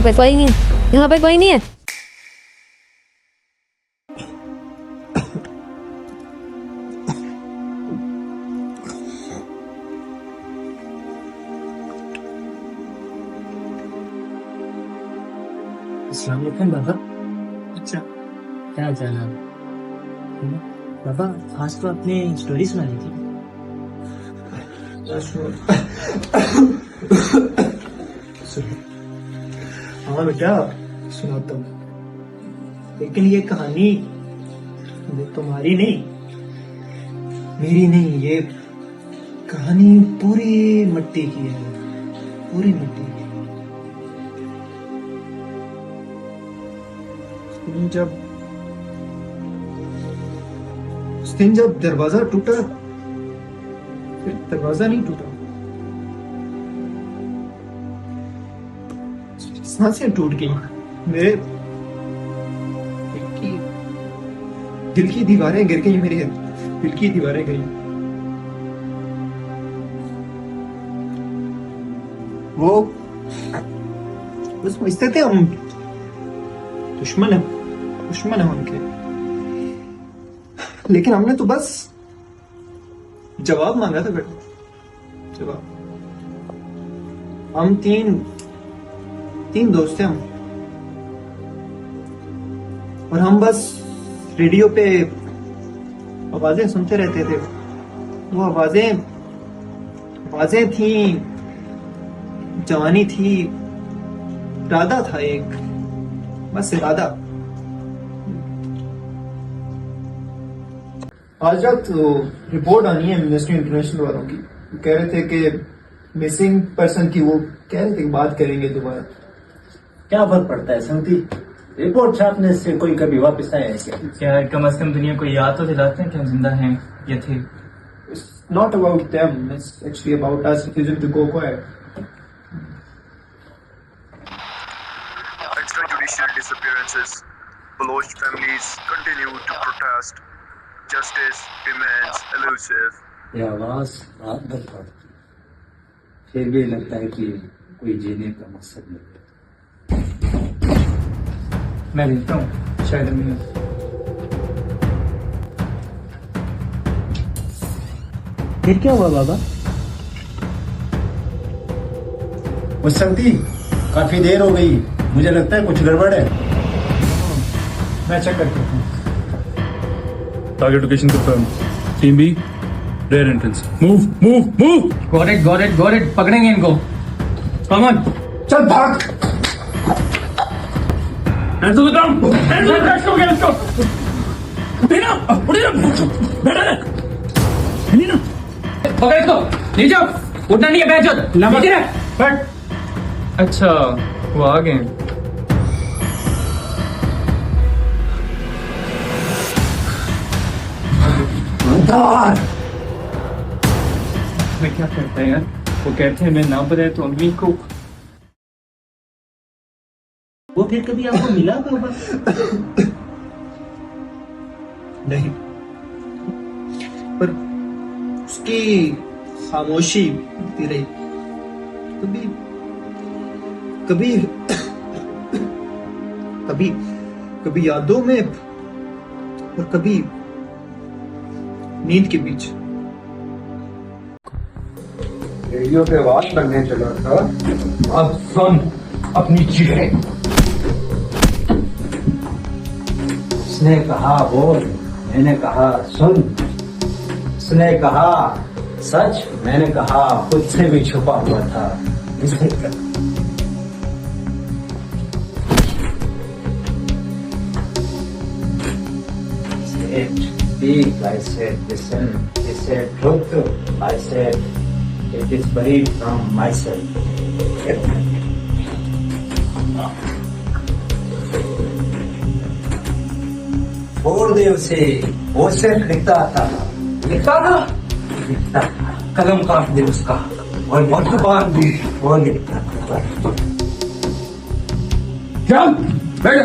यहाँ पे कोई नहीं है, यहाँ पे कोई नहीं है। अस्सलाम वालेकुम बाबा। अच्छा, क्या हाल चाल है? बाबा आज तो आपने स्टोरी सुनाई थी। हाँ बेटा सुनाता हूँ, लेकिन ये कहानी तुम्हारी नहीं, मेरी नहीं, ये कहानी पूरी मिट्टी की है, पूरी मिट्टी की। उस दिन जब दरवाजा टूटा, फिर दरवाजा नहीं टूटा, सांसें टूट गई, मेरे दिल की दीवारें गिर गई, मेरे दिल की दीवारें गई। वो बस समझते थे हम दुश्मन है उनके, लेकिन हमने तो बस जवाब मांगा था बेटा, जवाब। हम तीन दोस्त थे हम, और हम बस रेडियो पे आवाजें सुनते रहते थे। वो आवाजें थी, जवानी थी, इरादा था एक, बस इरादा। आज रात रिपोर्ट आनी है एमनेस्टी इंटरनेशनल वालों की, कह रहे थे कि मिसिंग पर्सन की, वो कह रहे थे कि बात करेंगे दोबारा। क्या फर्क पड़ता है संगति, रिपोर्ट छापने से कोई कभी वापस आया है क्या? क्या कम से कम दुनिया को याद तो दिलाते हैं कि हम जिंदा हैं या थे। It's not about them, it's actually about us refusing to go quiet. Extrajudicial disappearances. Baloch families continue to protest. Justice remains elusive. ये आवाज रात भर पड़ती, फिर भी लगता है कि कोई जीने का मकसद नहीं। मैं देखता हूँ शायद हम फिर क्या हुआ बाबा? वो संगति काफी देर हो गई, मुझे लगता है कुछ गड़बड़ है। मैं चेक करके आता हूँ। Target location confirmed. Team B, rear entrance. Move. Got it. पकड़ेंगे इनको। Come on. चल भाग। Hands on the ground. Let's go. Uठिए ना। बैठा है। हिली ना। पकड़ इसको, ले जाओ। उठना नहीं है बैचो। नीचे रख। बैठ। अच्छा, वो आ गए। मैं क्या करता है यार, वो कहते हैं मैं ना बताए तो अम्मी को। वो फिर कभी आपको मिला बाबा? नहीं, पर उसकी खामोशी मिलती रही, कभी यादों में और कभी नींद के बीच। रेडियो पे आवाज करने चला था, अब सुन अपनी चीजें। उसने कहा बोल, मैंने कहा सुन। उसने कहा सच, मैंने कहा खुद से भी छुपा हुआ था। Speak, I said, listen. He said, truth. I said, it is buried from myself. छोड़ दे उसे, वो सिर्फ लिखता था। कलम काट दे उसका, और वर्तमान भी वो लिखता था। क्या? बैठ।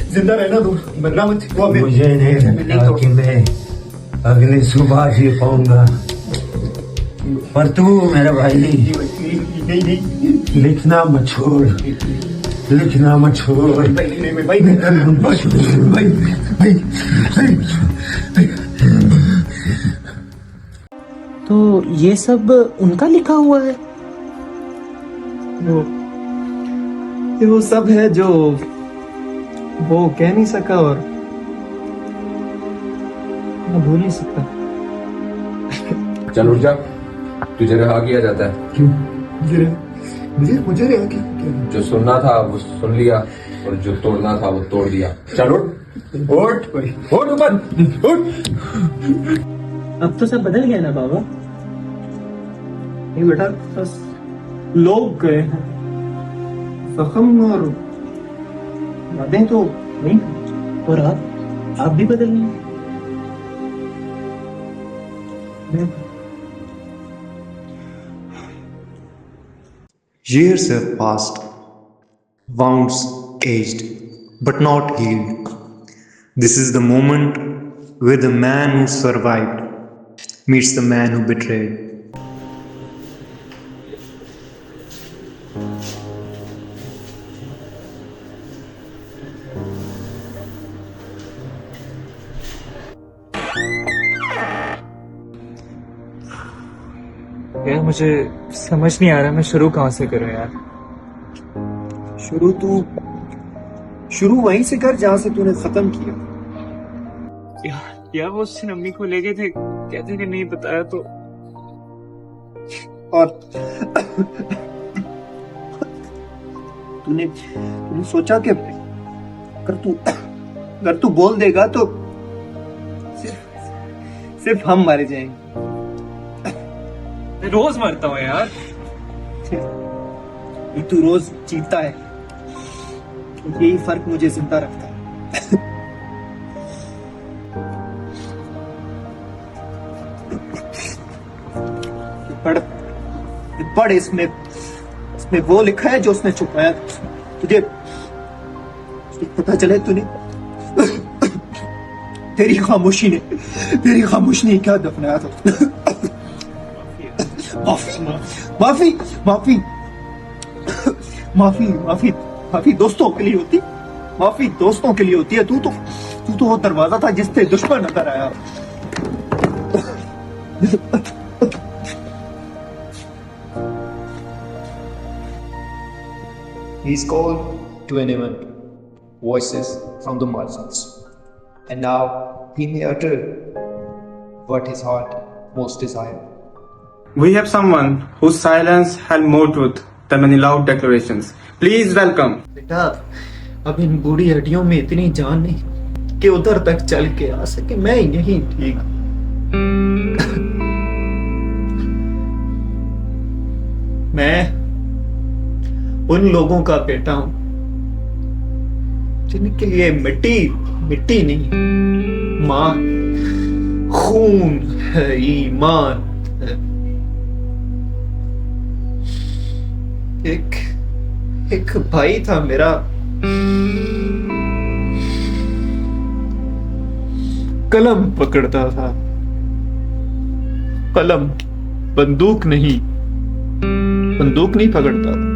जिंदा रहना दो, मरना मत। मुझे नहीं लगता कि मैं अगली सुबह जी पाऊंगा, पर तू मेरा भाई नहीं नहीं लिखना मत छोड़, लिखना मत छोड़ भाई, भाई भाई भाई। तो ये सब उनका लिखा हुआ है? वो सब है जो वो कह नहीं सका और मैं भूल नहीं सकता। चल उठ जा, तुझे रहा किया जाता है। क्यों? मुझे मुझे मुझे रहा क्या? जो सुनना था वो सुन लिया और जो तोड़ना था वो तोड़ दिया। चल उठ, उठ उठ ऊपर उठ। अब तो सब बदल गया ना बाबा? नहीं बेटा, बस लोग गए हैं, जख्म और यादें तो नहीं। और आप भी बदल गए। Years have passed, wounds aged, but not healed. This is the moment where the man who survived meets the man who betrayed. यार मुझे समझ नहीं आ रहा मैं शुरू कहाँ से करूँ यार। शुरू वहीं से कर जहां से तूने खत्म किया। यार वो उससे अम्मी को ले गए थे, कहते कि नहीं बताया तो। और तूने सोचा कि अगर तू बोल देगा तो सिर्फ हम मारे जाएंगे। मैं रोज मरता हूँ यार। तू रोज जीता है, यही फर्क मुझे जिंदा रखता है। पढ़ इसमें वो लिखा है जो उसने छुपाया। तुझे पता चले तूने तेरी खामोशी ने क्या दफनाया था। माफी माफी माफी माफी माफी दोस्तों के लिए होती, माफी दोस्तों के लिए होती है। तू तो वो दरवाजा था जिससे दुश्मन अंदर आया। He is called to anyone, voices from the margins, and now he may utter what his heart most desires. We have someone whose silence held more truth than many loud declarations. Please welcome. बेटा, अब इन बूढ़ी हड्डियों में इतनी जान नहीं कि उधर तक चल के आ सके। मैं यही ठीक। मैं उन लोगों का बेटा हूं जिनके लिए मिट्टी नहीं, मां खून है, ईमान है। एक भाई था मेरा, कलम पकड़ता था, कलम, बंदूक नहीं पकड़ता था।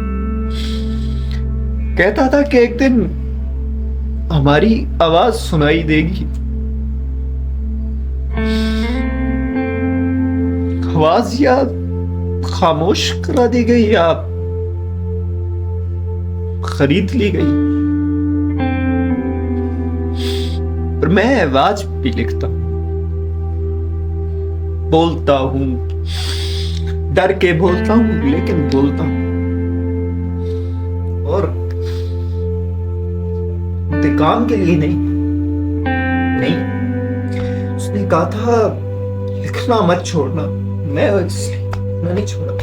कहता था कि एक दिन हमारी आवाज सुनाई देगी। आवाज या खामोश करा दी गई या खरीद ली गई, पर मैं आवाज भी लिखता, बोलता हूं, डर के बोलता हूं, लेकिन बोलता हूं। और इंतकाम के लिए नहीं। उसने कहा था लिखना मत छोड़ना। मैं नहीं छोड़ा।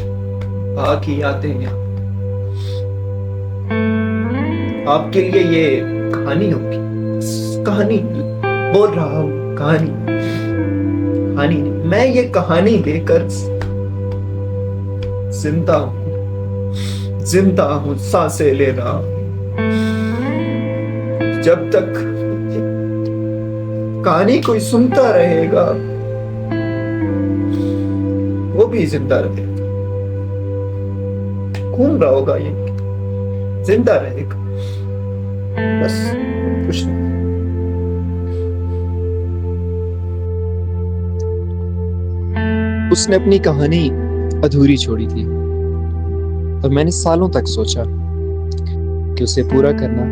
बाकी यादें हैं आपके लिए, ये कहानी होगी। कहानी बोल रहा हूं, कहानी नहीं। मैं ये कहानी लेकर जिंदा हूं, सांसें ले रहा हूं। जब तक कहानी कोई सुनता रहेगा वो भी जिंदा रहेगा। घूम रहा होगा, ये जिंदा रहेगा, बस कुछ नहीं। उसने अपनी कहानी अधूरी छोड़ी थी और मैंने सालों तक सोचा कि उसे पूरा करना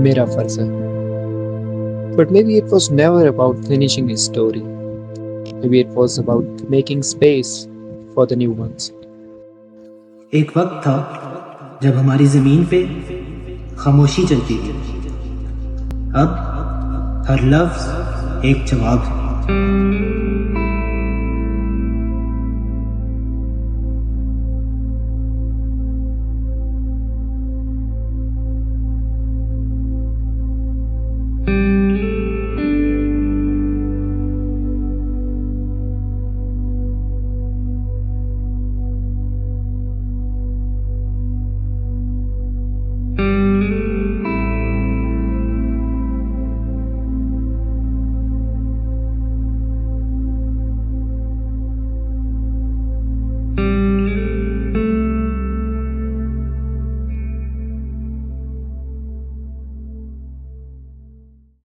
मेरा फर्ज है। But maybe it was never about finishing his story. Maybe it was about making space for the new ones. एक वक्त था जब हमारी जमीन पे खामोशी चलती थी। अब हर लफ्ज एक जवाब है।